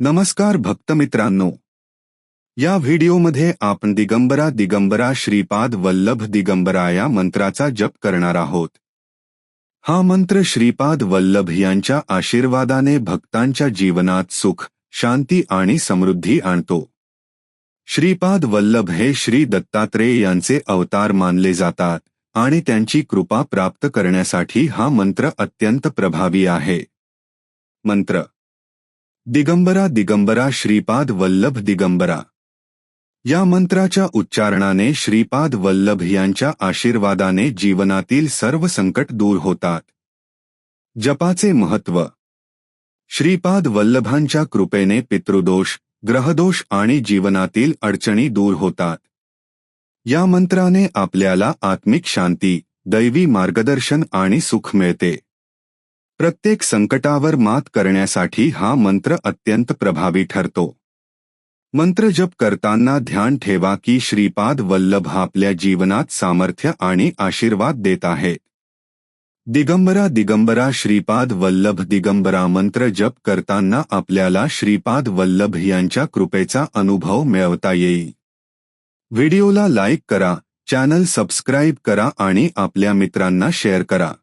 नमस्कार भक्तमित्रांनो, या व्हिडिओमध्ये आपण दिगंबरा दिगंबरा श्रीपाद वल्लभ दिगंबरा या मंत्राचा जप करणार आहोत। हा मंत्र श्रीपाद वल्लभ यांच्या आशीर्वादाने भक्तांच्या जीवनात सुख, शांती आणि समृद्धी आणतो। श्रीपाद वल्लभ हे श्री दत्तात्रेय यांचे अवतार मानले जातात आणि त्यांची कृपा प्राप्त करण्यासाठी हा मंत्र अत्यंत प्रभावी आहे। मंत्र: दिगंबरा दिगंबरा श्रीपाद वल्लभ दिगंबरा। या मंत्राच्या उच्चारणाने श्रीपाद वल्लभ यांच्या आशीर्वादाने जीवनातील सर्व संकट दूर होतात। जपाचे महत्त्व: श्रीपाद वल्लभांच्या कृपेने पितृदोष, ग्रहदोष आणि जीवनातील अडचणी दूर होतात। या मंत्राने आपल्याला आत्मिक शांती, दैवी मार्गदर्शन आणि सुख मिळते। प्रत्येक संकटावर मात करण्यासाठी हा मंत्र अत्यंत प्रभावी ठरतो। मंत्र जप करताना ध्यान ठेवा की श्रीपाद वल्लभ आपल्या जीवनात सामर्थ्य आणि आशीर्वाद देत आहेत। दिगंबरा दिगंबरा श्रीपाद वल्लभ दिगंबरा मंत्र जप करताना आपल्याला श्रीपाद वल्लभ यांच्या कृपेचा अनुभव मिळवता येईल। व्हिडिओला लाईक करा, चॅनल सबस्क्राईब करा आणि आपल्या मित्रांना शेअर करा।